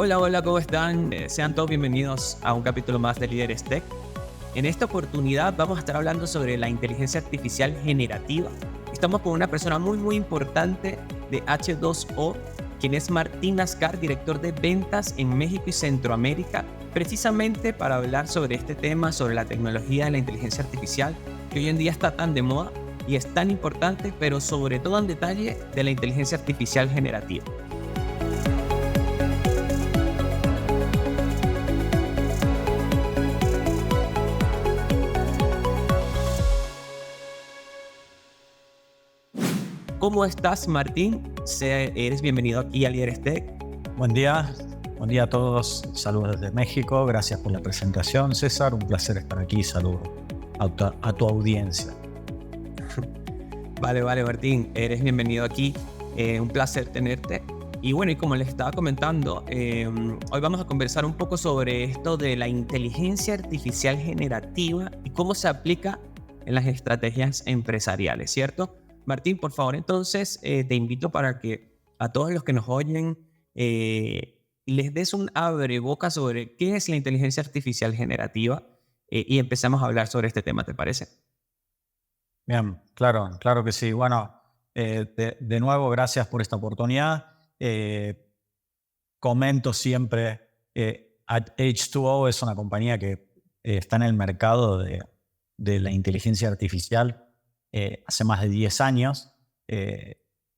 Hola, hola, ¿cómo están? Sean todos bienvenidos a un capítulo más de Líderes Tech. En esta oportunidad vamos a estar hablando sobre la inteligencia artificial generativa. Estamos con una persona muy importante de H2O, quien es Martín Ascar, director de ventas en México y Centroamérica, precisamente para hablar sobre este tema, sobre la tecnología de la inteligencia artificial, que hoy en día está tan de moda y es tan importante, pero sobre todo en detalle de la inteligencia artificial generativa. ¿Cómo estás, Martín? Eres bienvenido aquí a Líderes Tech. Buen día a todos. Saludos desde México. Gracias por la presentación, César. Un placer estar aquí. Saludos a tu audiencia. Vale, Martín. Eres bienvenido aquí. Un placer tenerte. Y bueno, y como les estaba comentando, hoy vamos a conversar un poco sobre esto de la inteligencia artificial generativa y cómo se aplica en las estrategias empresariales, ¿cierto? Martín, por favor, entonces te invito para que a todos los que nos oyen les des un abreboca sobre qué es la inteligencia artificial generativa y empezamos a hablar sobre este tema, ¿te parece? Bien, claro que sí. Bueno, de nuevo, gracias por esta oportunidad. Comento siempre, H2O es una compañía que está en el mercado de la inteligencia artificial hace más de 10 años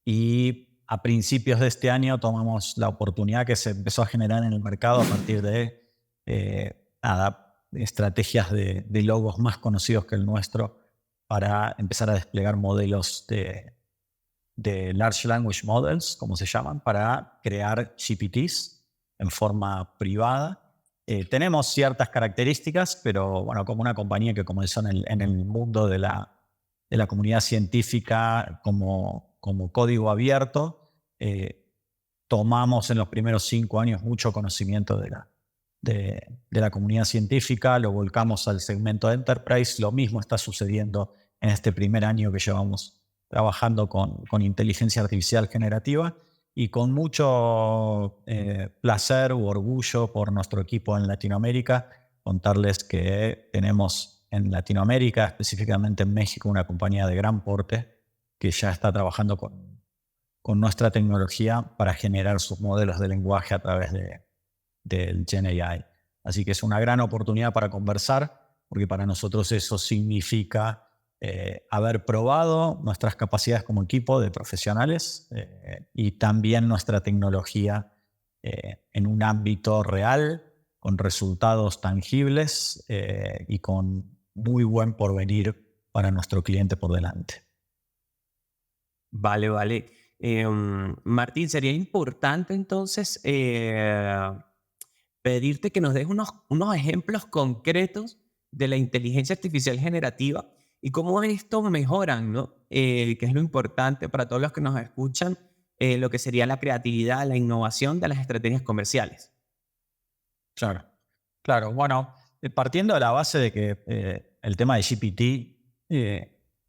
y a principios de este año tomamos la oportunidad que se empezó a generar en el mercado a partir de estrategias de logos más conocidos que el nuestro para empezar a desplegar modelos de Large Language Models, como se llaman, para crear GPTs en forma privada. Tenemos ciertas características, pero bueno, como una compañía que comenzó en el mundo de la comunidad científica como código abierto, tomamos en los primeros 5 años mucho conocimiento de la comunidad científica, lo volcamos al segmento de Enterprise. Lo mismo está sucediendo en este primer año que llevamos trabajando con inteligencia artificial generativa y con mucho placer u orgullo por nuestro equipo en Latinoamérica, contarles que tenemos en Latinoamérica, específicamente en México, una compañía de gran porte que ya está trabajando con nuestra tecnología para generar sus modelos de lenguaje a través del GenAI. Así que es una gran oportunidad para conversar, porque para nosotros eso significa haber probado nuestras capacidades como equipo de profesionales y también nuestra tecnología en un ámbito real, con resultados tangibles y con muy buen porvenir para nuestro cliente por delante. Vale. Martín, sería importante entonces pedirte que nos des unos ejemplos concretos de la inteligencia artificial generativa y cómo esto mejoran, ¿no? Que es lo importante para todos los que nos escuchan, lo que sería la creatividad, la innovación de las estrategias comerciales. Claro. Bueno, partiendo de la base de que el tema de GPT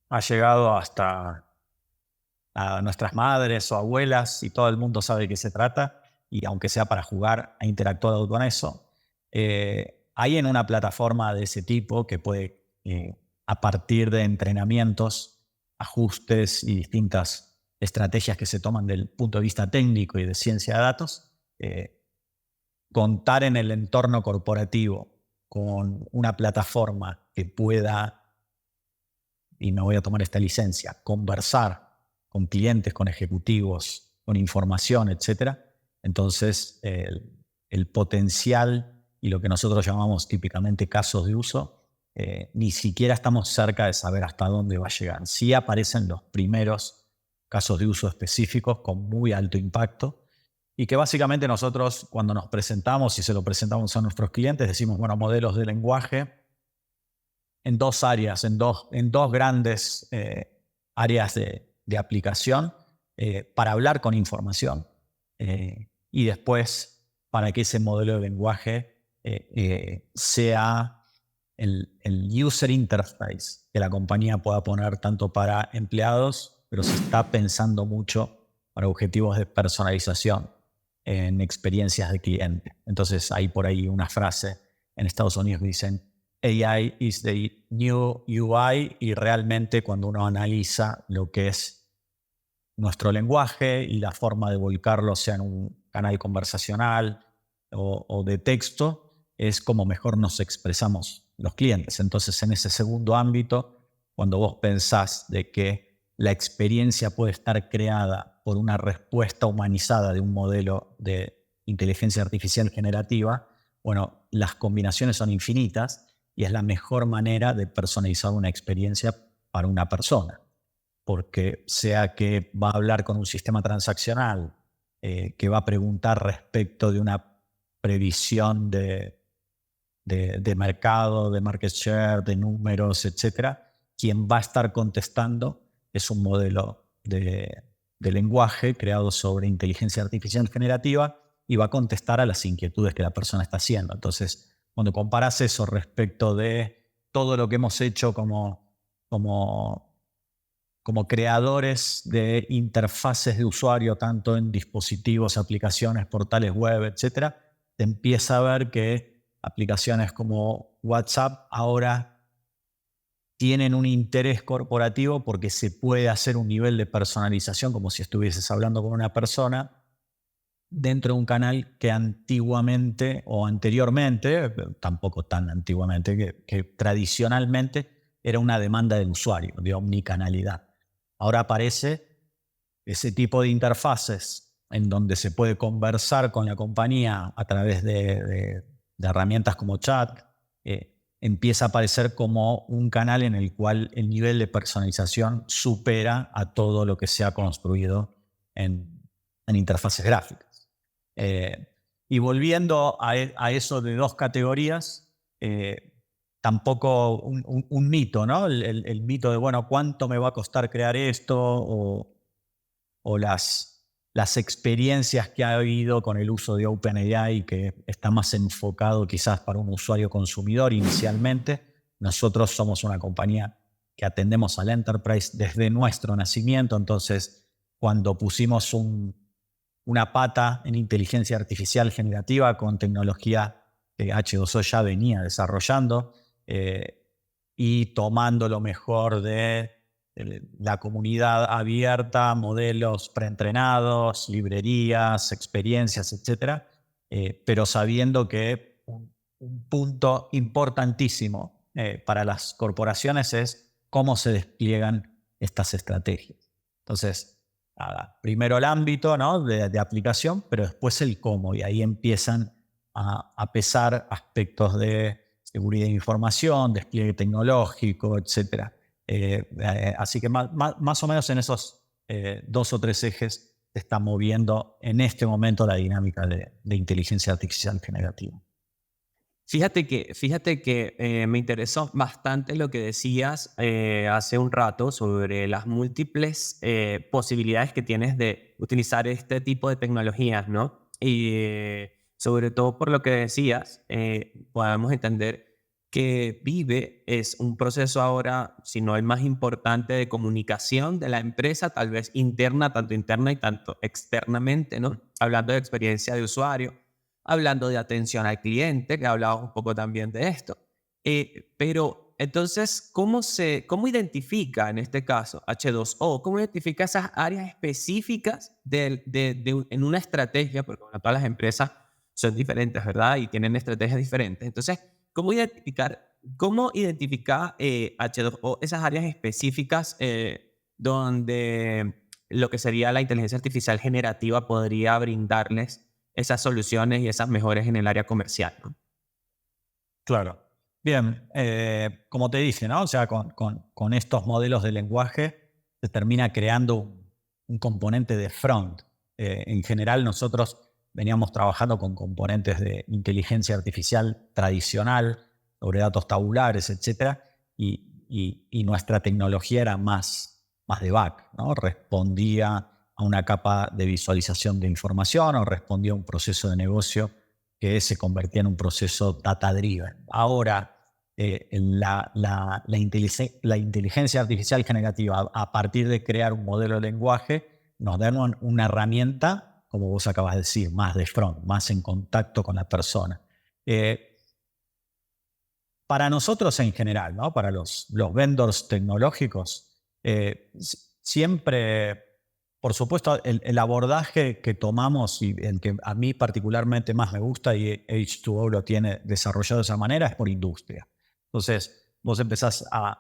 ha llegado hasta a nuestras madres o abuelas y todo el mundo sabe de qué se trata, y aunque sea para jugar, ha interactuado con eso. Hay en una plataforma de ese tipo que puede, a partir de entrenamientos, ajustes y distintas estrategias que se toman del punto de vista técnico y de ciencia de datos, contar en el entorno corporativo con una plataforma que pueda, y me voy a tomar esta licencia, conversar con clientes, con ejecutivos, con información, etc. Entonces, el potencial y lo que nosotros llamamos típicamente casos de uso, ni siquiera estamos cerca de saber hasta dónde va a llegar. Sí aparecen los primeros casos de uso específicos con muy alto impacto y que básicamente nosotros, cuando nos presentamos y se lo presentamos a nuestros clientes, decimos, bueno, modelos de lenguaje en dos áreas, en dos grandes áreas de aplicación para hablar con información y después para que ese modelo de lenguaje sea el user interface que la compañía pueda poner tanto para empleados, pero se está pensando mucho para objetivos de personalización. en experiencias de cliente. Entonces hay por ahí una frase en Estados Unidos que dicen AI is the new UI, y realmente cuando uno analiza lo que es nuestro lenguaje y la forma de volcarlo, sea en un canal conversacional o de texto, es como mejor nos expresamos los clientes. Entonces, en ese segundo ámbito, cuando vos pensás de que la experiencia puede estar creada por una respuesta humanizada de un modelo de inteligencia artificial generativa, bueno, las combinaciones son infinitas y es la mejor manera de personalizar una experiencia para una persona. Porque sea que va a hablar con un sistema transaccional, que va a preguntar respecto de una previsión de mercado, de market share, de números, etcétera, quien va a estar contestando es un modelo de lenguaje creado sobre inteligencia artificial generativa y va a contestar a las inquietudes que la persona está haciendo. Entonces, cuando comparas eso respecto de todo lo que hemos hecho como creadores de interfaces de usuario, tanto en dispositivos, aplicaciones, portales web, etcétera, te empieza a ver que aplicaciones como WhatsApp ahora tienen un interés corporativo porque se puede hacer un nivel de personalización como si estuvieses hablando con una persona dentro de un canal que antiguamente o anteriormente, tampoco tan antiguamente, que tradicionalmente era una demanda del usuario, de omnicanalidad. Ahora aparece ese tipo de interfaces en donde se puede conversar con la compañía a través de herramientas como chat. Empieza a aparecer como un canal en el cual el nivel de personalización supera a todo lo que se ha construido en interfaces gráficas. Y volviendo a eso de dos categorías, tampoco un mito, ¿no? El mito de, bueno, ¿cuánto me va a costar crear esto? O las experiencias que ha habido con el uso de OpenAI, que está más enfocado quizás para un usuario consumidor inicialmente. Nosotros somos una compañía que atendemos al enterprise desde nuestro nacimiento, entonces cuando pusimos una pata en inteligencia artificial generativa con tecnología que H2O ya venía desarrollando, y tomando lo mejor de la comunidad abierta, modelos preentrenados, librerías, experiencias, etc. Pero sabiendo que un punto importantísimo para las corporaciones es cómo se despliegan estas estrategias. Entonces, primero el ámbito, ¿no?, de aplicación, pero después el cómo, y ahí empiezan a pesar aspectos de seguridad de información, despliegue tecnológico, etc. Así que más o menos en esos 2 o 3 ejes se está moviendo en este momento la dinámica de inteligencia artificial generativa. Fíjate que me interesó bastante lo que decías hace un rato sobre las múltiples posibilidades que tienes de utilizar este tipo de tecnologías, ¿no? Y sobre todo por lo que decías, podemos entender que Vive es un proceso ahora, si no el más importante, de comunicación de la empresa, tal vez interna, tanto interna y tanto externamente, ¿no? Hablando de experiencia de usuario, hablando de atención al cliente, que hablabas un poco también de esto. Pero entonces, ¿cómo identifica en este caso H2O? ¿Cómo identifica esas áreas específicas en una estrategia? Porque bueno, todas las empresas son diferentes, ¿verdad? Y tienen estrategias diferentes. Entonces, ¿cómo identifica H2O esas áreas específicas donde lo que sería la inteligencia artificial generativa podría brindarles esas soluciones y esas mejores en el área comercial, ¿no? Claro. Bien, como te dije, ¿no? O sea, con estos modelos de lenguaje se termina creando un componente de front. En general, nosotros veníamos trabajando con componentes de inteligencia artificial tradicional, sobre datos tabulares, etc. Y nuestra tecnología era más de back, ¿no? Respondía a una capa de visualización de información o respondía a un proceso de negocio que se convertía en un proceso data-driven. Ahora, la inteligencia artificial generativa, a partir de crear un modelo de lenguaje, nos dan una herramienta como vos acabas de decir, más de front, más en contacto con la persona. Para nosotros en general, ¿no? Para los vendors tecnológicos, siempre, por supuesto, el abordaje que tomamos y el que a mí particularmente más me gusta, y H2O lo tiene desarrollado de esa manera, es por industria. Entonces, vos empezás a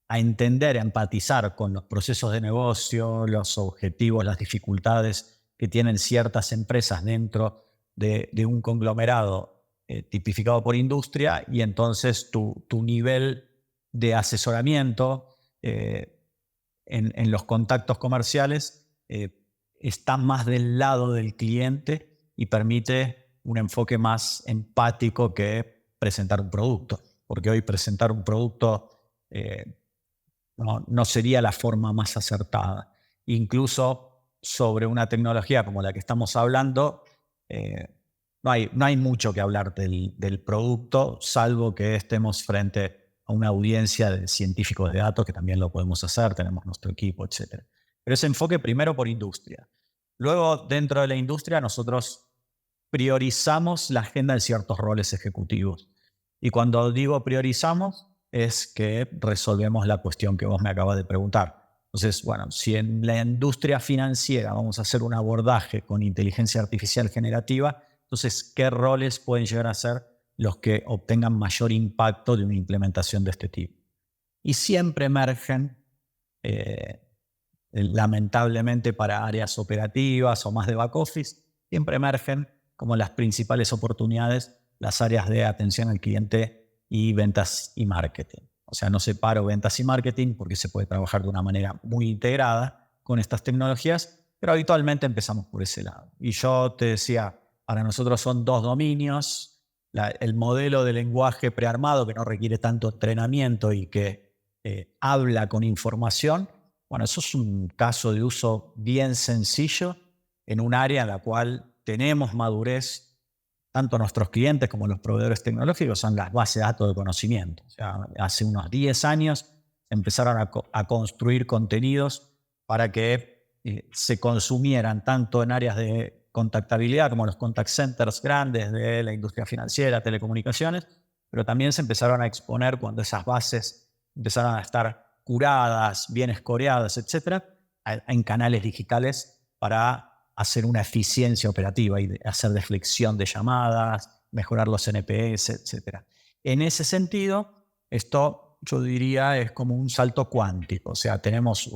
entender, a empatizar con los procesos de negocio, los objetivos, las dificultades que tienen ciertas empresas dentro de un conglomerado tipificado por industria, y entonces tu nivel de asesoramiento en los contactos comerciales está más del lado del cliente y permite un enfoque más empático que presentar un producto. Porque hoy presentar un producto no sería la forma más acertada. Incluso sobre una tecnología como la que estamos hablando, no hay mucho que hablar del producto, salvo que estemos frente a una audiencia de científicos de datos, que también lo podemos hacer, tenemos nuestro equipo, etc. Pero ese enfoque primero por industria. Luego, dentro de la industria, nosotros priorizamos la agenda de ciertos roles ejecutivos. Y cuando digo priorizamos, es que resolvemos la cuestión que vos me acabas de preguntar. Entonces, bueno, si en la industria financiera vamos a hacer un abordaje con inteligencia artificial generativa, entonces, ¿qué roles pueden llegar a ser los que obtengan mayor impacto de una implementación de este tipo? Y siempre emergen, lamentablemente para áreas operativas o más de back office, siempre emergen como las principales oportunidades las áreas de atención al cliente y ventas y marketing. O sea, no separo ventas y marketing porque se puede trabajar de una manera muy integrada con estas tecnologías, pero habitualmente empezamos por ese lado. Y yo te decía, para nosotros son dos dominios: el modelo de lenguaje prearmado, que no requiere tanto entrenamiento y que habla con información. Bueno, eso es un caso de uso bien sencillo en un área en la cual tenemos madurez. Tanto nuestros clientes como los proveedores tecnológicos son las bases de datos de conocimiento. O sea, hace unos 10 años empezaron a construir contenidos para que se consumieran tanto en áreas de contactabilidad como los contact centers grandes de la industria financiera, telecomunicaciones, pero también se empezaron a exponer cuando esas bases empezaron a estar curadas, bien escoreadas, etcétera, en canales digitales para hacer una eficiencia operativa y hacer deflexión de llamadas, mejorar los NPS, etcétera. En ese sentido, esto yo diría es como un salto cuántico. O sea, tenemos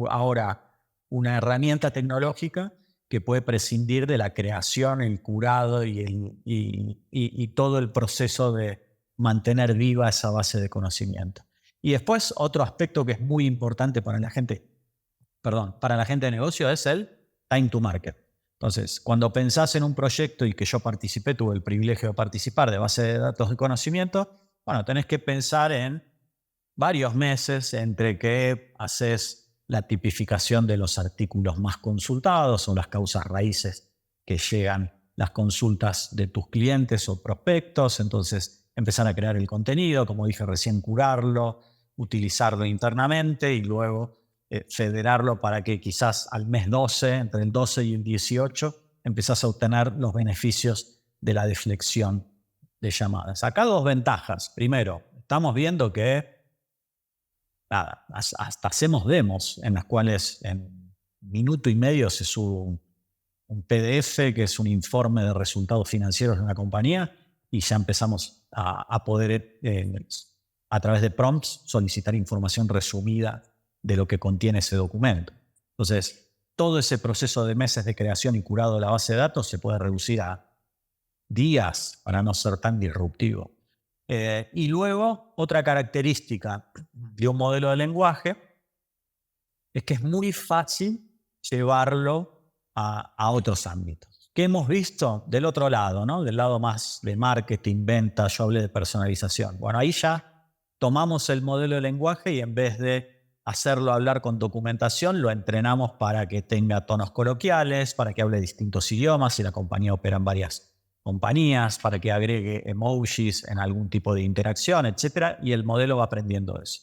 ahora una herramienta tecnológica que puede prescindir de la creación, el curado y todo el proceso de mantener viva esa base de conocimiento. Y después, otro aspecto que es muy importante para la gente de negocio es el time to market. Entonces, cuando pensás en un proyecto, y que yo participé, tuve el privilegio de participar, de base de datos de conocimiento, bueno, tenés que pensar en varios meses entre que haces la tipificación de los artículos más consultados o las causas raíces que llegan las consultas de tus clientes o prospectos. Entonces, empezar a crear el contenido, como dije recién, curarlo, utilizarlo internamente y luego federarlo para que quizás al mes 12, entre el 12 y el 18, empezás a obtener los beneficios de la deflexión de llamadas. Acá dos ventajas. Primero, estamos viendo que hasta hacemos demos en las cuales en minuto y medio se sube un PDF que es un informe de resultados financieros de una compañía, y ya empezamos a poder, a través de prompts, solicitar información resumida de lo que contiene ese documento. Entonces, todo ese proceso de meses de creación y curado de la base de datos se puede reducir a días para no ser tan disruptivo. Y luego, otra característica de un modelo de lenguaje es que es muy fácil llevarlo a otros ámbitos. ¿Qué hemos visto del otro lado, ¿no? Del lado más de marketing, venta? Yo hablé de personalización. Bueno, ahí ya tomamos el modelo de lenguaje y en vez de hacerlo hablar con documentación, lo entrenamos para que tenga tonos coloquiales, para que hable distintos idiomas, si la compañía opera en varias compañías, para que agregue emojis en algún tipo de interacción, etc. Y el modelo va aprendiendo eso.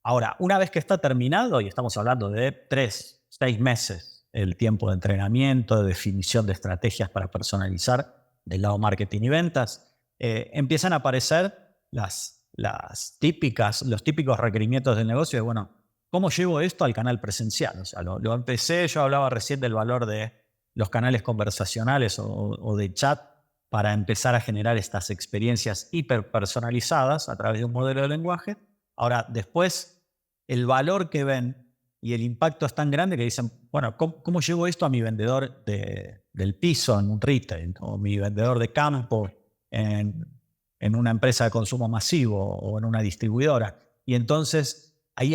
Ahora, una vez que está terminado, y estamos hablando de 3, 6 meses el tiempo de entrenamiento, de definición de estrategias para personalizar del lado marketing y ventas, empiezan a aparecer los típicos requerimientos del negocio de, bueno, ¿cómo llevo esto al canal presencial? O sea, lo empecé, yo hablaba recién del valor de los canales conversacionales o de chat para empezar a generar estas experiencias hiperpersonalizadas a través de un modelo de lenguaje. Ahora, después, el valor que ven y el impacto es tan grande que dicen, bueno, ¿cómo llevo esto a mi vendedor del piso en un retail o mi vendedor de campo en una empresa de consumo masivo o en una distribuidora? Y entonces ahí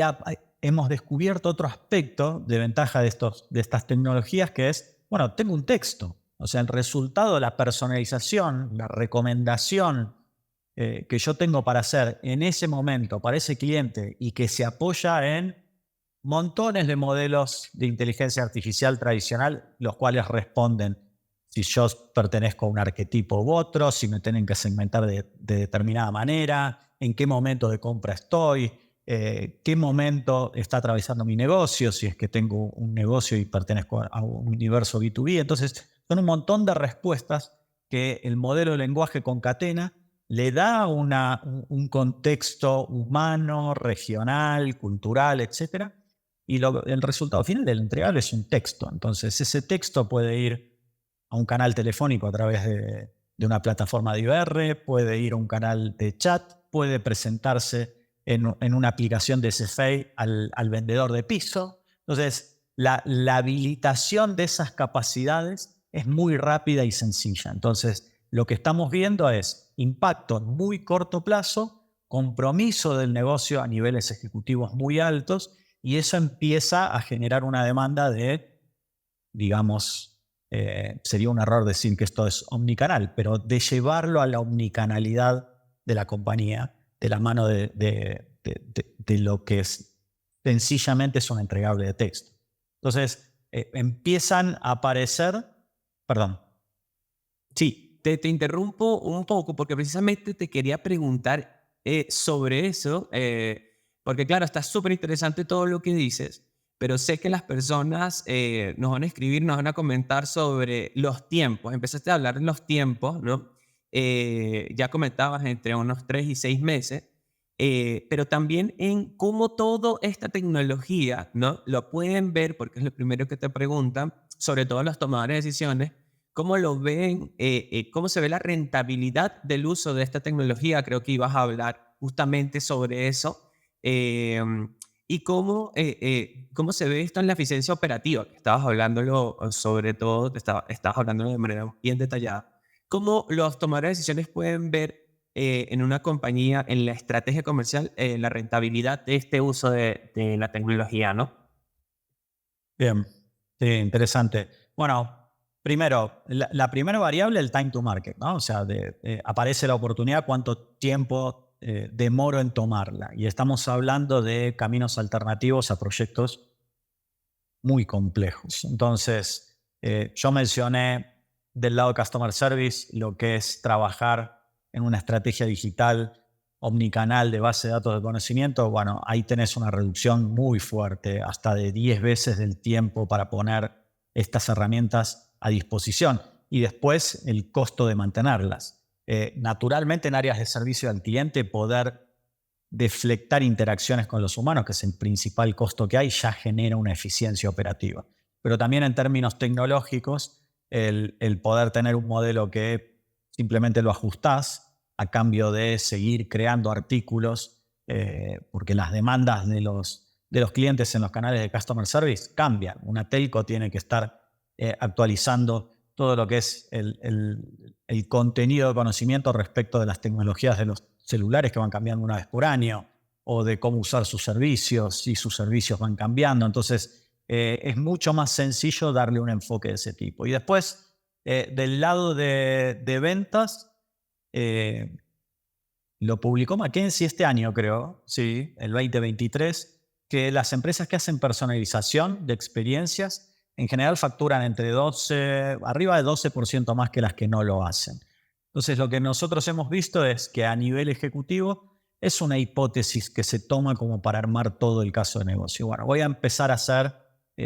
hemos descubierto otro aspecto de ventaja de estas tecnologías, que es, bueno, tengo un texto. O sea, el resultado de la personalización, la recomendación que yo tengo para hacer en ese momento para ese cliente y que se apoya en montones de modelos de inteligencia artificial tradicional, los cuales responden si yo pertenezco a un arquetipo u otro, si me tienen que segmentar de determinada manera, en qué momento de compra estoy, qué momento está atravesando mi negocio, si es que tengo un negocio y pertenezco a un universo B2B. Entonces, son un montón de respuestas que el modelo de lenguaje concatena, le da un contexto humano, regional, cultural, etc. Y el resultado final del entregable es un texto. Entonces, ese texto puede ir a un canal telefónico a través de una plataforma de IVR, puede ir a un canal de chat, puede presentarse en una aplicación de SFA al vendedor de piso. Entonces, la habilitación de esas capacidades es muy rápida y sencilla. Entonces, lo que estamos viendo es impacto en muy corto plazo, compromiso del negocio a niveles ejecutivos muy altos, y eso empieza a generar una demanda de, digamos, sería un error decir que esto es omnicanal, pero de llevarlo a la omnicanalidad de la compañía, de la mano de lo que sencillamente es un entregable de texto. Entonces, empiezan a aparecer, perdón. Sí, te interrumpo un poco porque precisamente te quería preguntar sobre eso, porque claro, está súper interesante todo lo que dices, pero sé que las personas nos van a escribir, nos van a comentar sobre los tiempos. Empezaste a hablar de los tiempos, ¿no? Ya comentabas entre unos 3 y 6 meses, pero también en cómo toda esta tecnología, ¿no? Lo pueden ver, porque es lo primero que te preguntan, sobre todo los tomadores de decisiones, cómo lo ven, cómo se ve la rentabilidad del uso de esta tecnología. Creo que ibas a hablar justamente sobre eso. Y cómo se ve esto en la eficiencia operativa, que estabas hablándolo, sobre todo, estabas hablándolo de manera bien detallada. Cómo los tomadores de decisiones pueden ver en una compañía, en la estrategia comercial, la rentabilidad de este uso de la tecnología, ¿no? Bien, sí, interesante. Bueno, primero, la primera variable, el time to market, ¿no? O sea, aparece la oportunidad, cuánto tiempo demoro en tomarla. Y estamos hablando de caminos alternativos a proyectos muy complejos. Entonces, yo mencioné del lado de Customer Service lo que es trabajar en una estrategia digital omnicanal de base de datos de conocimiento. Bueno, ahí tenés una reducción muy fuerte, hasta de 10 veces del tiempo para poner estas herramientas a disposición. Y después el costo de mantenerlas. Naturalmente, en áreas de servicio al cliente, poder deflectar interacciones con los humanos, que es el principal costo que hay, ya genera una eficiencia operativa. Pero también en términos tecnológicos, el poder tener un modelo que simplemente lo ajustás a cambio de seguir creando artículos, porque las demandas de los clientes en los canales de Customer Service cambian. Una telco tiene que estar actualizando todo lo que es el contenido de conocimiento respecto de las tecnologías de los celulares, que van cambiando una vez por año, o de cómo usar sus servicios, y sus servicios van cambiando. Entonces, es mucho más sencillo darle un enfoque de ese tipo. Y después, del lado de ventas, lo publicó McKinsey este año, creo, sí, el 2023, que las empresas que hacen personalización de experiencias en general facturan arriba de 12% más que las que no lo hacen. Entonces, lo que nosotros hemos visto es que a nivel ejecutivo es una hipótesis que se toma como para armar todo el caso de negocio. Bueno, voy a empezar a hacer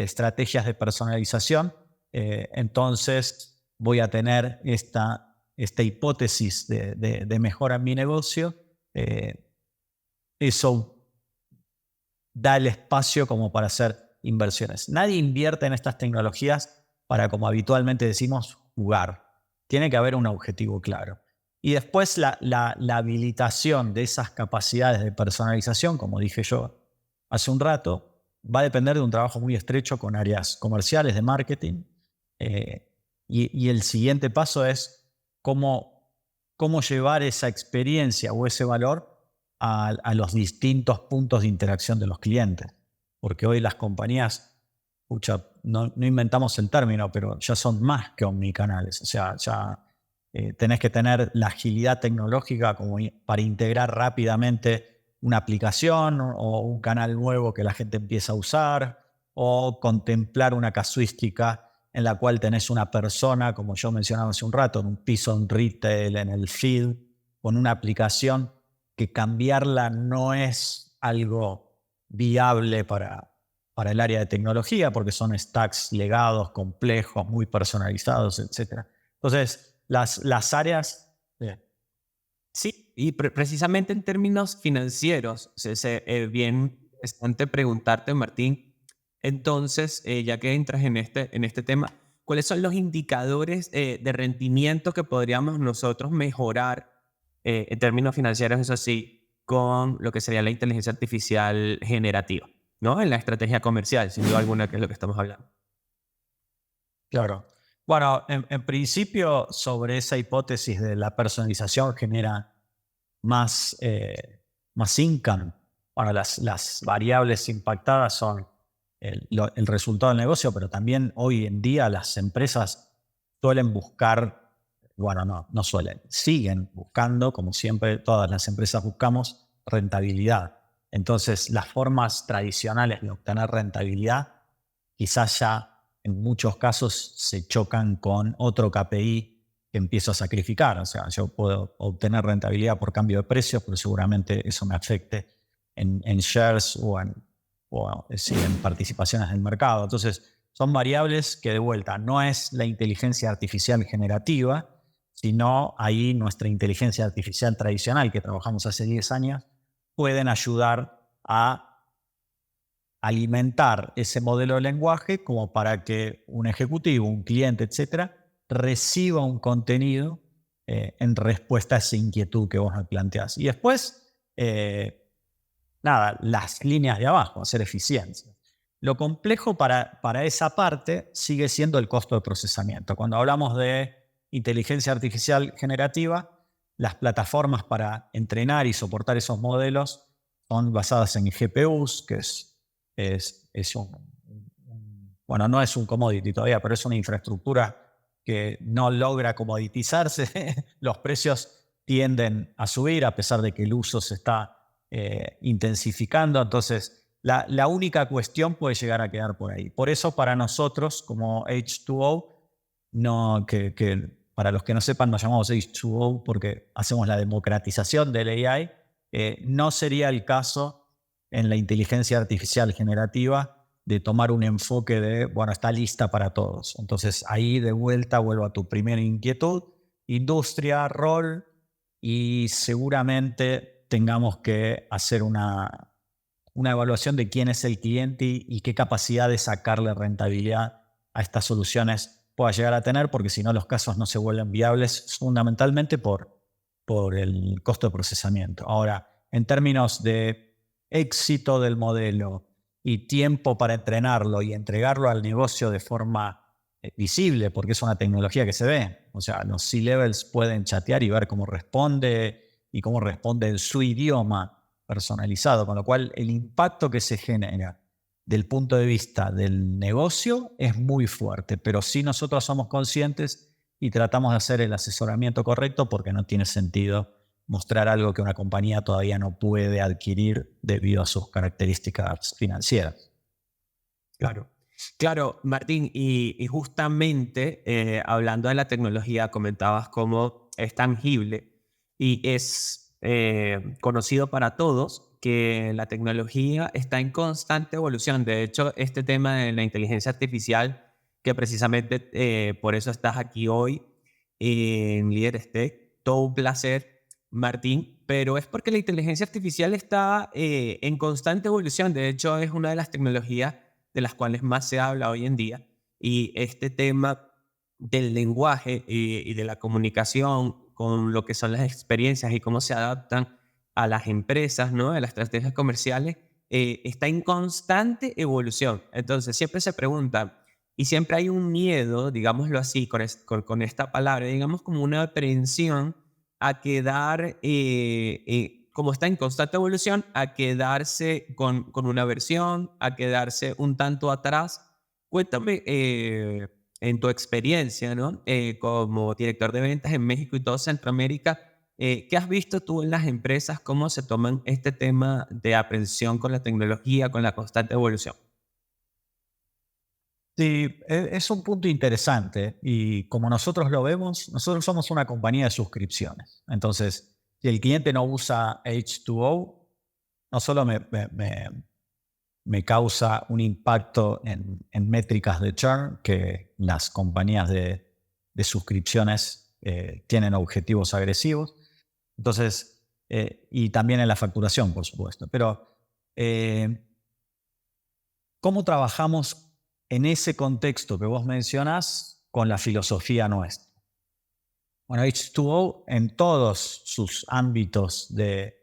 estrategias de personalización. Entonces voy a tener esta hipótesis de mejora en mi negocio. Eso da el espacio como para hacer inversiones. Nadie invierte en estas tecnologías para, como habitualmente decimos, jugar. Tiene que haber un objetivo claro. Y después la habilitación de esas capacidades de personalización, como dije yo hace un rato, va a depender de un trabajo muy estrecho con áreas comerciales de marketing. Y el siguiente paso es cómo llevar esa experiencia o ese valor a los distintos puntos de interacción de los clientes. Porque hoy las compañías, no inventamos el término, pero ya son más que omnicanales. O sea, ya tenés que tener la agilidad tecnológica como para integrar rápidamente una aplicación o un canal nuevo que la gente empieza a usar, o contemplar una casuística en la cual tenés una persona, como yo mencionaba hace un rato, en un piso en retail, en el field, con una aplicación que cambiarla no es algo viable para el área de tecnología, porque son stacks legados, complejos, muy personalizados, etc. Entonces, las áreas... Sí, y precisamente en términos financieros, bien interesante preguntarte, Martín, entonces, ya que entras en este tema, ¿cuáles son los indicadores de rendimiento que podríamos nosotros mejorar en términos financieros, eso sí, con lo que sería la inteligencia artificial generativa, ¿no? En la estrategia comercial, sin duda alguna, que es lo que estamos hablando. Claro. Bueno, en principio, sobre esa hipótesis de la personalización genera más income. Bueno, las variables impactadas son el resultado del negocio, pero también hoy en día las empresas suelen buscar, bueno, no suelen, siguen buscando, como siempre todas las empresas buscamos, rentabilidad. Entonces, las formas tradicionales de obtener rentabilidad quizás ya en muchos casos se chocan con otro KPI que empiezo a sacrificar. O sea, yo puedo obtener rentabilidad por cambio de precios, pero seguramente eso me afecte en shares o en participaciones del mercado. Entonces, son variables que de vuelta no es la inteligencia artificial generativa, sino ahí nuestra inteligencia artificial tradicional que trabajamos hace 10 años pueden ayudar a alimentar ese modelo de lenguaje como para que un ejecutivo, un cliente, etcétera, reciba un contenido en respuesta a esa inquietud que vos me planteás. Y después, las líneas de abajo, hacer eficiencia. Lo complejo para esa parte sigue siendo el costo de procesamiento. Cuando hablamos de inteligencia artificial generativa, las plataformas para entrenar y soportar esos modelos son basadas en GPUs, que bueno, no es un commodity todavía, pero es una infraestructura que no logra comoditizarse. Los precios tienden a subir a pesar de que el uso se está intensificando. Entonces, la única cuestión puede llegar a quedar por ahí. Por eso, para nosotros, como H2O, que para los que no sepan, nos llamamos H2O porque hacemos la democratización del AI, no sería el caso en la inteligencia artificial generativa de tomar un enfoque de, bueno, está lista para todos. Entonces ahí de vuelta vuelvo a tu primera inquietud, industria, rol, y seguramente tengamos que hacer una evaluación de quién es el cliente y qué capacidad de sacarle rentabilidad a estas soluciones pueda llegar a tener, porque si no los casos no se vuelven viables fundamentalmente por el costo de procesamiento. Ahora, en términos de éxito del modelo y tiempo para entrenarlo y entregarlo al negocio de forma visible, porque es una tecnología que se ve. O sea, los C-levels pueden chatear y ver cómo responde y cómo responde en su idioma personalizado, con lo cual el impacto que se genera del punto de vista del negocio es muy fuerte, pero sí nosotros somos conscientes y tratamos de hacer el asesoramiento correcto, porque no tiene sentido mostrar algo que una compañía todavía no puede adquirir debido a sus características financieras. Claro. Claro, Martín, y justamente hablando de la tecnología, comentabas cómo es tangible y es conocido para todos que la tecnología está en constante evolución. De hecho, este tema de la inteligencia artificial, que precisamente por eso estás aquí hoy en Líderes Tech, todo un placer, Martín, pero es porque la inteligencia artificial está en constante evolución. De hecho, es una de las tecnologías de las cuales más se habla hoy en día. Y este tema del lenguaje y de la comunicación con lo que son las experiencias y cómo se adaptan a las empresas, ¿no? A las estrategias comerciales, está en constante evolución. Entonces, siempre se pregunta, y siempre hay un miedo, digámoslo así, con esta palabra, digamos como una aprehensión a quedar, como está en constante evolución, a quedarse con una versión, a quedarse un tanto atrás. Cuéntame, en tu experiencia, ¿no? Como director de ventas en México y todo Centroamérica, ¿qué has visto tú en las empresas? ¿Cómo se toman este tema de aprensión con la tecnología, con la constante evolución? Sí, es un punto interesante y como nosotros lo vemos, nosotros somos una compañía de suscripciones. Entonces, si el cliente no usa H2O, no solo me causa un impacto en métricas de churn, que las compañías de suscripciones tienen objetivos agresivos. Entonces, y también en la facturación, por supuesto. Pero, eh, ¿cómo trabajamos en ese contexto que vos mencionás con la filosofía nuestra? Bueno, H2O en todos sus ámbitos de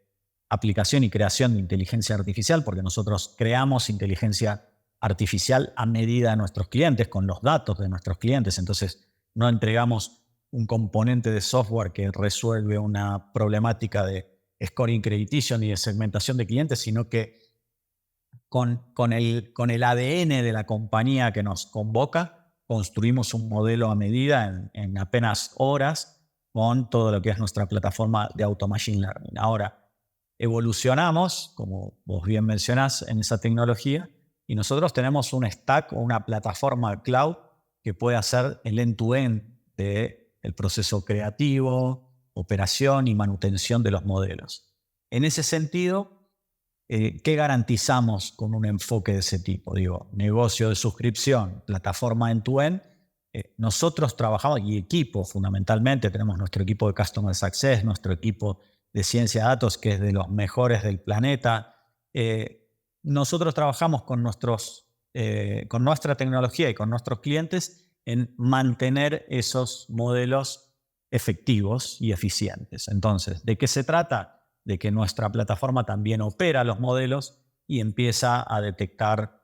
aplicación y creación de inteligencia artificial, porque nosotros creamos inteligencia artificial a medida de nuestros clientes, con los datos de nuestros clientes. Entonces, no entregamos un componente de software que resuelve una problemática de scoring crediticio ni de segmentación de clientes, sino que con el ADN de la compañía que nos convoca, construimos un modelo a medida en apenas horas con todo lo que es nuestra plataforma de Auto Machine Learning. Ahora, evolucionamos, como vos bien mencionás, en esa tecnología y nosotros tenemos un stack o una plataforma cloud que puede hacer el end-to-end del proceso creativo, operación y manutención de los modelos. En ese sentido, ¿qué garantizamos con un enfoque de ese tipo? Digo, negocio de suscripción, plataforma end-to-end. Nosotros trabajamos, y equipo fundamentalmente, tenemos nuestro equipo de Customer Success, nuestro equipo de ciencia de datos, que es de los mejores del planeta. Nosotros trabajamos con nuestra tecnología y con nuestros clientes en mantener esos modelos efectivos y eficientes. Entonces, ¿de qué se trata? De que nuestra plataforma también opera los modelos y empieza a detectar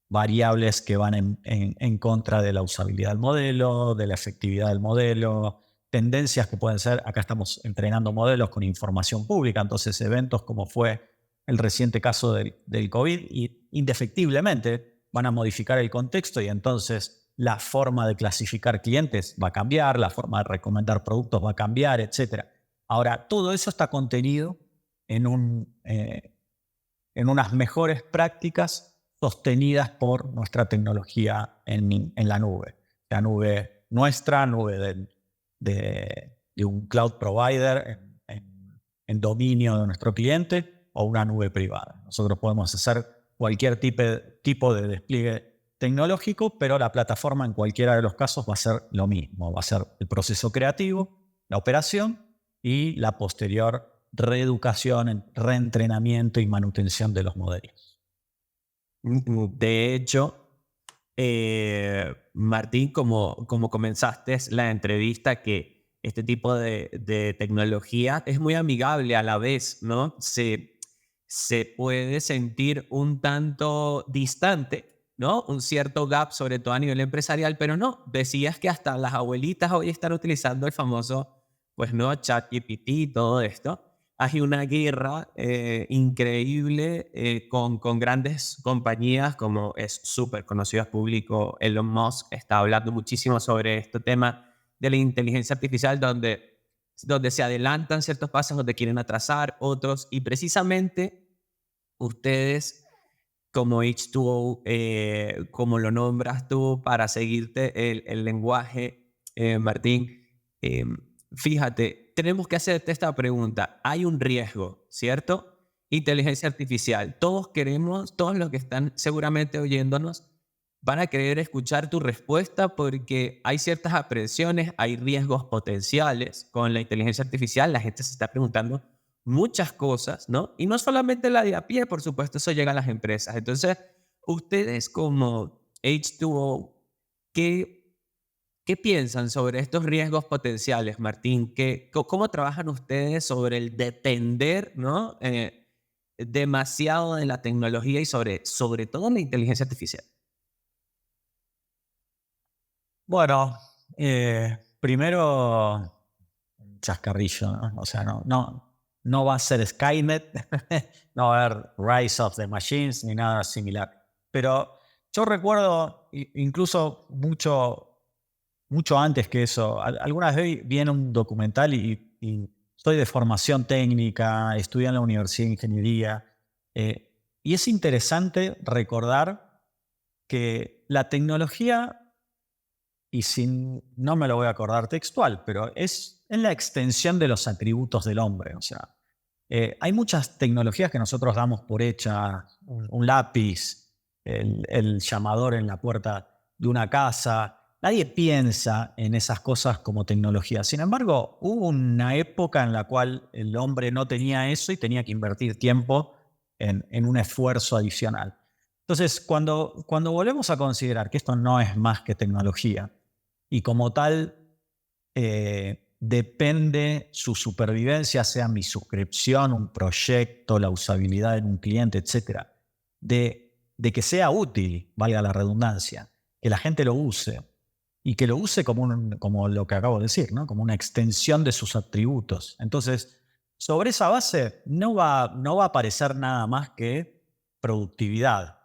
variables que van en contra de la usabilidad del modelo, de la efectividad del modelo, tendencias que pueden ser, acá estamos entrenando modelos con información pública, entonces eventos como fue el reciente caso del COVID, y indefectiblemente van a modificar el contexto y entonces la forma de clasificar clientes va a cambiar, la forma de recomendar productos va a cambiar, etc. Ahora, todo eso está contenido en unas mejores prácticas sostenidas por nuestra tecnología en la nube. La nube nuestra, nube de un cloud provider en dominio de nuestro cliente o una nube privada. Nosotros podemos hacer cualquier tipo de despliegue tecnológico, pero la plataforma en cualquiera de los casos va a ser lo mismo. Va a ser el proceso creativo, la operación y la posterior reeducación, reentrenamiento y manutención de los modelos. De hecho, Martín, como comenzaste la entrevista, que este tipo de tecnología es muy amigable a la vez, ¿no? Se puede sentir un tanto distante, ¿no? Un cierto gap, sobre todo a nivel empresarial, pero no, decías que hasta las abuelitas hoy están utilizando el famoso, pues no, ChatGPT y todo esto. Hay una guerra increíble con grandes compañías, como es súper conocido público. Elon Musk está hablando muchísimo sobre este tema de la inteligencia artificial, donde se adelantan ciertos pasos, donde quieren atrasar otros, y precisamente ustedes como H2O, como lo nombras tú, para seguirte el lenguaje, Martín, fíjate, tenemos que hacerte esta pregunta. Hay un riesgo, ¿cierto? Inteligencia artificial. Todos queremos, todos los que están seguramente oyéndonos, van a querer escuchar tu respuesta porque hay ciertas aprehensiones, hay riesgos potenciales con la inteligencia artificial. La gente se está preguntando muchas cosas, ¿no? Y no solamente la de a pie, por supuesto, eso llega a las empresas. Entonces, ustedes como H2O, ¿qué, qué piensan sobre estos riesgos potenciales, Martín? ¿Cómo trabajan ustedes sobre el depender, ¿no? Demasiado de la tecnología y sobre todo la inteligencia artificial. Bueno, primero, un chascarrillo, ¿no? O sea, no va a ser Skynet, no va a haber Rise of the Machines ni nada similar. Pero yo recuerdo incluso mucho antes que eso. Alguna vez vi en un documental y soy de formación técnica, estudié en la Universidad de Ingeniería, y es interesante recordar que la tecnología, y sin, no me lo voy a acordar textual, pero es en la extensión de los atributos del hombre. O sea, hay muchas tecnologías que nosotros damos por hechas, un lápiz, el llamador en la puerta de una casa. Nadie piensa en esas cosas como tecnología. Sin embargo, hubo una época en la cual el hombre no tenía eso y tenía que invertir tiempo en un esfuerzo adicional. Entonces, cuando volvemos a considerar que esto no es más que tecnología y como tal depende su supervivencia, sea mi suscripción, un proyecto, la usabilidad en un cliente, etcétera, de que sea útil, valga la redundancia, que la gente lo use y que lo use como lo que acabo de decir, ¿no? Como una extensión de sus atributos. Entonces, sobre esa base no va a aparecer nada más que productividad.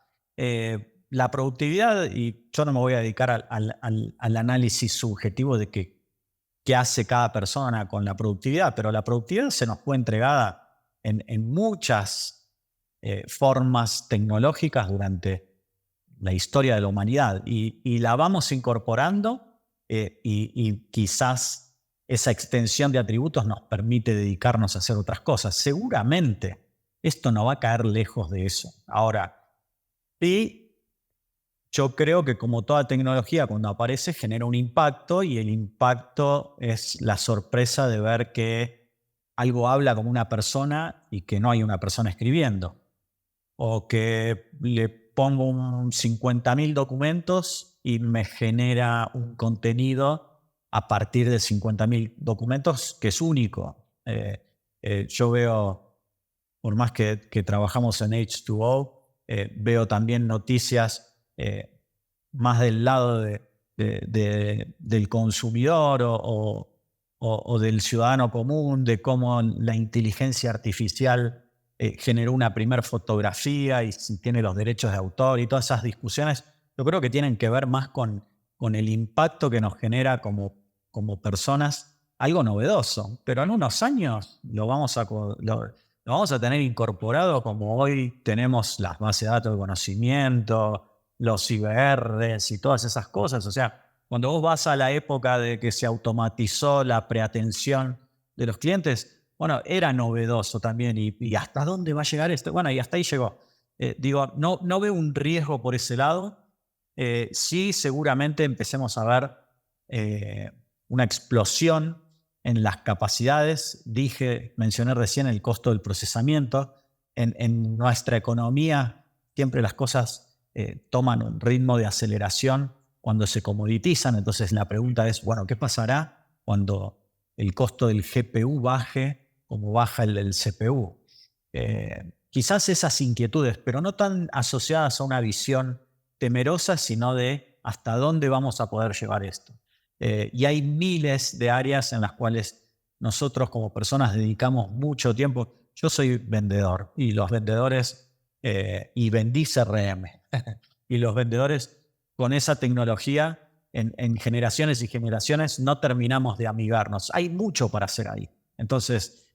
La productividad, y yo no me voy a dedicar al análisis subjetivo de qué hace cada persona con la productividad, pero la productividad se nos fue entregada en muchas formas tecnológicas durante la historia de la humanidad y la vamos incorporando y quizás esa extensión de atributos nos permite dedicarnos a hacer otras cosas. Seguramente esto no va a caer lejos de eso. Ahora, sí, yo creo que como toda tecnología cuando aparece genera un impacto y el impacto es la sorpresa de ver que algo habla como una persona y que no hay una persona escribiendo. O que le pongo 50.000 documentos y me genera un contenido a partir de 50.000 documentos que es único. Yo veo, por más que trabajamos en H2O, veo también noticias más del lado del consumidor o del ciudadano común, de cómo la inteligencia artificial generó una primera fotografía y si tiene los derechos de autor y todas esas discusiones, yo creo que tienen que ver más con el impacto que nos genera como personas, algo novedoso, pero en unos años lo vamos a tener incorporado como hoy tenemos las bases de datos de conocimiento, los IBRs y todas esas cosas. O sea, cuando vos vas a la época de que se automatizó la preatención de los clientes, bueno, era novedoso también. ¿Y hasta dónde va a llegar esto? Bueno, y hasta ahí llegó. Digo, no veo un riesgo por ese lado. Sí, seguramente empecemos a ver una explosión en las capacidades. Mencioné recién el costo del procesamiento. En nuestra economía siempre las cosas toman un ritmo de aceleración cuando se comoditizan. Entonces la pregunta es, bueno, ¿qué pasará cuando el costo del GPU baje como baja el del CPU? Quizás esas inquietudes, pero no tan asociadas a una visión temerosa, sino de hasta dónde vamos a poder llevar esto. Y hay miles de áreas en las cuales nosotros como personas dedicamos mucho tiempo. Yo soy vendedor y los vendedores, y vendí CRM, y los vendedores con esa tecnología en generaciones y generaciones no terminamos de amigarnos. Hay mucho para hacer ahí. Entonces,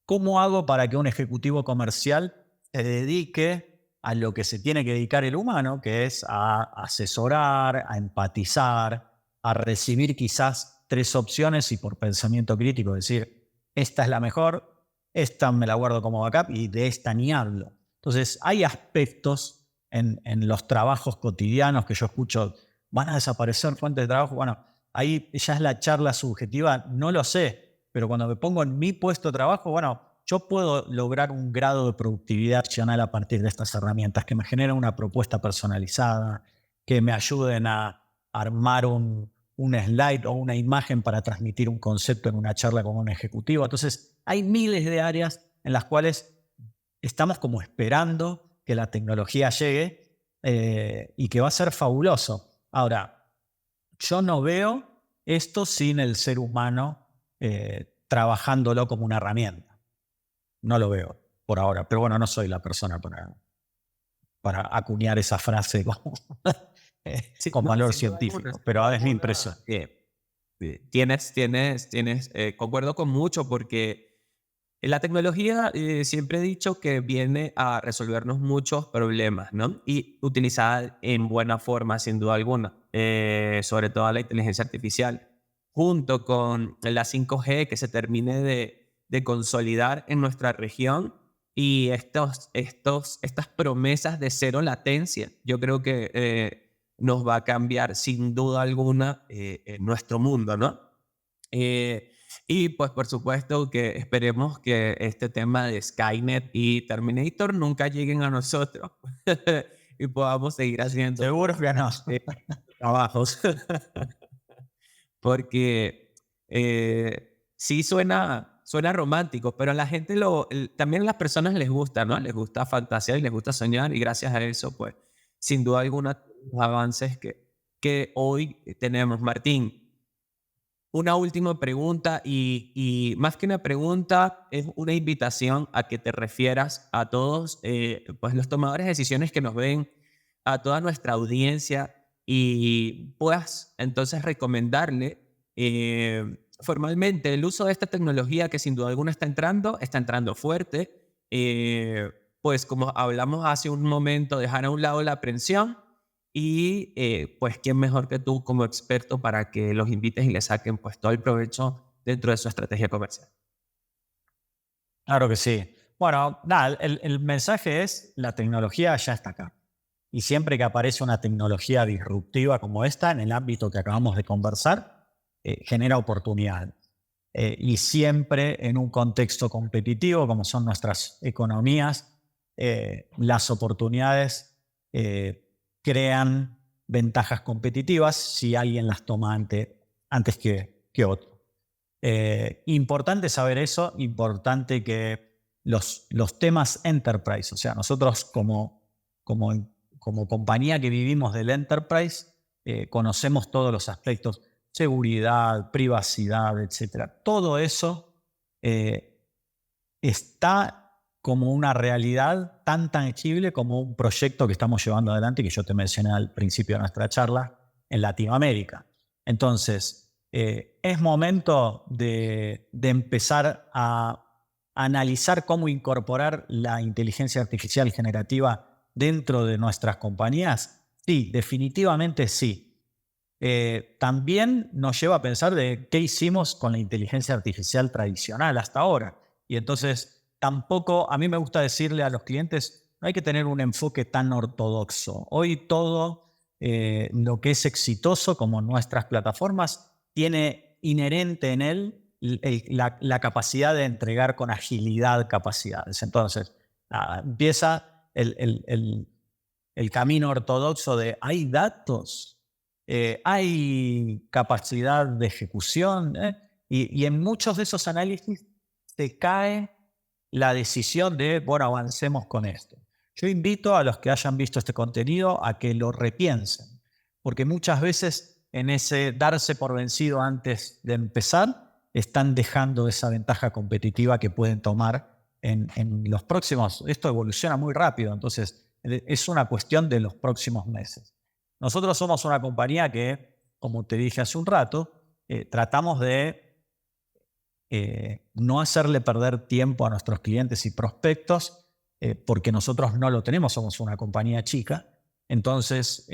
¿cómo hago para que un ejecutivo comercial se dedique a lo que se tiene que dedicar el humano, que es a asesorar, a empatizar, a recibir quizás 3 opciones y por pensamiento crítico decir, esta es la mejor, esta me la guardo como backup y de esta ni hablo. Entonces, hay aspectos en los trabajos cotidianos que yo escucho, van a desaparecer fuentes de trabajo. Bueno, ahí ya es la charla subjetiva, no lo sé, pero cuando me pongo en mi puesto de trabajo, bueno, yo puedo lograr un grado de productividad adicional a partir de estas herramientas que me generen una propuesta personalizada, que me ayuden a armar un slide o una imagen para transmitir un concepto en una charla con un ejecutivo. Entonces, hay miles de áreas en las cuales estamos como esperando que la tecnología llegue y que va a ser fabuloso. Ahora, yo no veo esto sin el ser humano trabajándolo como una herramienta. No lo veo por ahora, pero bueno, no soy la persona para acuñar esa frase como, Sí, con no, valor sin duda alguna, científico, sin pero duda es mi alguna, impresión. concuerdo con mucho porque la tecnología siempre he dicho que viene a resolvernos muchos problemas, ¿no? Y utilizada en buena forma, sin duda alguna, sobre todo la inteligencia artificial, junto con la 5G que se termine de consolidar en nuestra región y estas promesas de cero latencia, yo creo que nos va a cambiar sin duda alguna en nuestro mundo, ¿no? Eh, y pues por supuesto que esperemos que este tema de Skynet y Terminator nunca lleguen a nosotros y podamos seguir haciendo Seguro que no. trabajos. Porque sí suena romántico, pero a la gente también a las personas les gusta, ¿no? Les gusta fantasear y les gusta soñar y gracias a eso, pues, sin duda alguna, los avances que hoy tenemos. Martín, una última pregunta y más que una pregunta, es una invitación a que te refieras a todos pues los tomadores de decisiones que nos ven, a toda nuestra audiencia y puedas entonces recomendarle formalmente el uso de esta tecnología que sin duda alguna está entrando fuerte, pues como hablamos hace un momento, dejar a un lado la aprensión y pues, ¿quién mejor que tú como experto para que los invites y le saquen pues todo el provecho dentro de su estrategia comercial? Claro que sí. Bueno, nada, el mensaje es, la tecnología ya está acá. Y siempre que aparece una tecnología disruptiva como esta, en el ámbito que acabamos de conversar, genera oportunidad. Y siempre en un contexto competitivo, como son nuestras economías, las oportunidades crean ventajas competitivas si alguien las toma antes que otro. Importante saber eso, importante que los temas enterprise, o sea, nosotros como compañía que vivimos del enterprise, conocemos todos los aspectos, seguridad, privacidad, etcétera. Todo eso está como una realidad tan tangible como un proyecto que estamos llevando adelante, que yo te mencioné al principio de nuestra charla, en Latinoamérica. Entonces, es momento de empezar a analizar cómo incorporar la inteligencia artificial generativa dentro de nuestras compañías. Sí, definitivamente sí. También nos lleva a pensar de qué hicimos con la inteligencia artificial tradicional hasta ahora. Y entonces tampoco, a mí me gusta decirle a los clientes, no hay que tener un enfoque tan ortodoxo. Hoy todo lo que es exitoso, como nuestras plataformas, tiene inherente en él la capacidad de entregar con agilidad capacidades. Entonces, empieza el camino ortodoxo de hay datos, hay capacidad de ejecución, y en muchos de esos análisis se cae la decisión de, bueno, avancemos con esto. Yo invito a los que hayan visto este contenido a que lo repiensen, porque muchas veces en ese darse por vencido antes de empezar, están dejando esa ventaja competitiva que pueden tomar en los próximos. Esto evoluciona muy rápido, entonces es una cuestión de los próximos meses. Nosotros somos una compañía que, como te dije hace un rato, tratamos de no hacerle perder tiempo a nuestros clientes y prospectos porque nosotros no lo tenemos, somos una compañía chica. Entonces,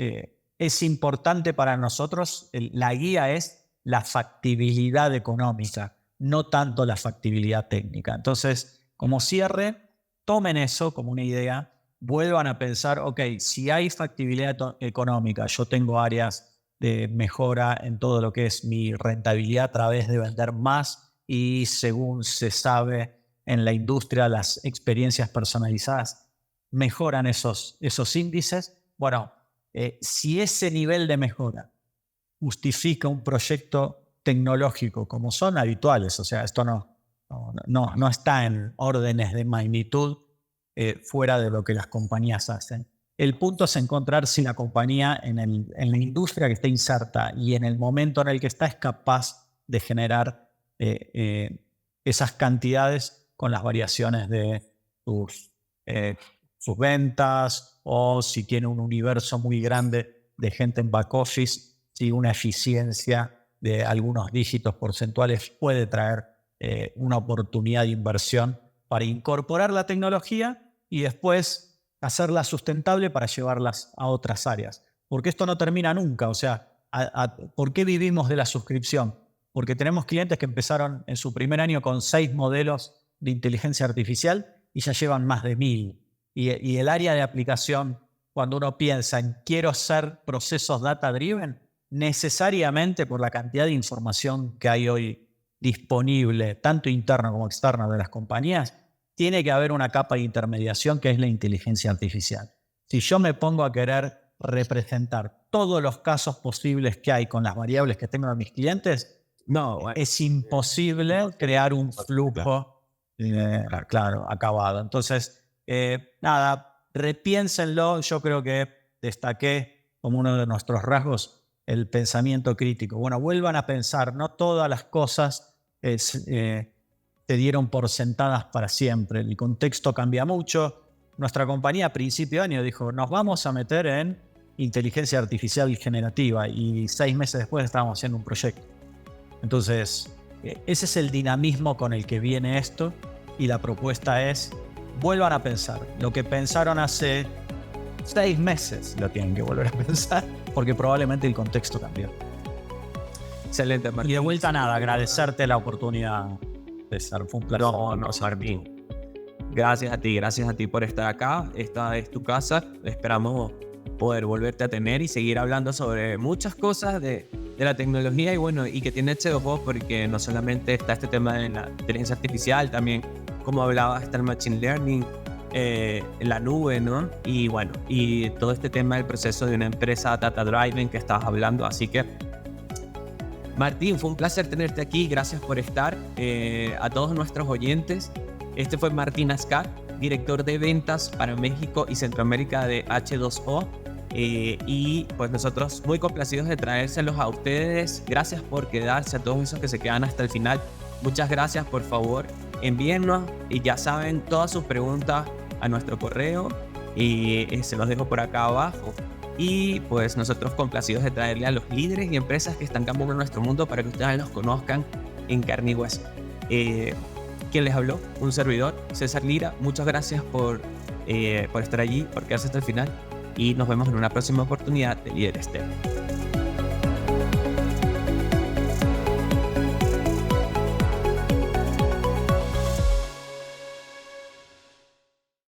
es importante para nosotros, la guía es la factibilidad económica, no tanto la factibilidad técnica. Entonces, como cierre, tomen eso como una idea, vuelvan a pensar, ok, si hay factibilidad económica, yo tengo áreas de mejora en todo lo que es mi rentabilidad a través de vender más y según se sabe en la industria, las experiencias personalizadas mejoran esos índices. Bueno, si ese nivel de mejora justifica un proyecto tecnológico como son habituales, o sea, esto no está en órdenes de magnitud fuera de lo que las compañías hacen. El punto es encontrar si la compañía en la industria que está inserta y en el momento en el que está es capaz de generar esas cantidades con las variaciones de sus ventas, o si tiene un universo muy grande de gente en back office, si una eficiencia de algunos dígitos porcentuales puede traer una oportunidad de inversión para incorporar la tecnología y después hacerla sustentable para llevarlas a otras áreas. Porque esto no termina nunca. O sea, ¿por qué vivimos de la suscripción? Porque tenemos clientes que empezaron en su primer año con 6 modelos de inteligencia artificial y ya llevan más de 1000. Y el área de aplicación, cuando uno piensa en quiero hacer procesos data-driven, necesariamente por la cantidad de información que hay hoy disponible, tanto interna como externa de las compañías, tiene que haber una capa de intermediación que es la inteligencia artificial. Si yo me pongo a querer representar todos los casos posibles que hay con las variables que tengo de mis clientes, es imposible crear un flujo acabado. Entonces, repiénsenlo. Yo creo que destaqué como uno de nuestros rasgos el pensamiento crítico. Bueno, vuelvan a pensar, no todas las cosas se dieron por sentadas para siempre. El contexto cambia mucho. Nuestra compañía a principio de año dijo, nos vamos a meter en inteligencia artificial generativa, y 6 meses después estábamos haciendo un proyecto. Entonces, ese es el dinamismo con el que viene esto, y la propuesta es, vuelvan a pensar. Lo que pensaron hace 6 meses lo tienen que volver a pensar, porque probablemente el contexto cambió. Excelente, Martín. Y de vuelta nada, agradecerte la oportunidad, César. Fue un placer. No, Martín. Gracias a ti por estar acá. Esta es tu casa. Esperamos poder volverte a tener y seguir hablando sobre muchas cosas de la tecnología y que tiene H2O, porque no solamente está este tema de la inteligencia artificial, también, como hablaba, está el machine learning, la nube, ¿no? Y todo este tema del proceso de una empresa data driven que estabas hablando. Así que, Martín, fue un placer tenerte aquí. Gracias por estar. A todos nuestros oyentes, este fue Martín Ascar, director de ventas para México y Centroamérica de H2O. Y pues nosotros muy complacidos de traérselos a ustedes. Gracias por quedarse, a todos esos que se quedan hasta el final. Muchas gracias. Por favor, envíennos, y ya saben, todas sus preguntas a nuestro correo, y se los dejo por acá abajo. Y pues nosotros complacidos de traerle a los líderes y empresas que están cambiando nuestro mundo para que ustedes los conozcan en carne y hueso. ¿Quién les habló? Un servidor, César Lira. Muchas gracias por estar allí, por quedarse hasta el final, y nos vemos en una próxima oportunidad de Líderes Tech.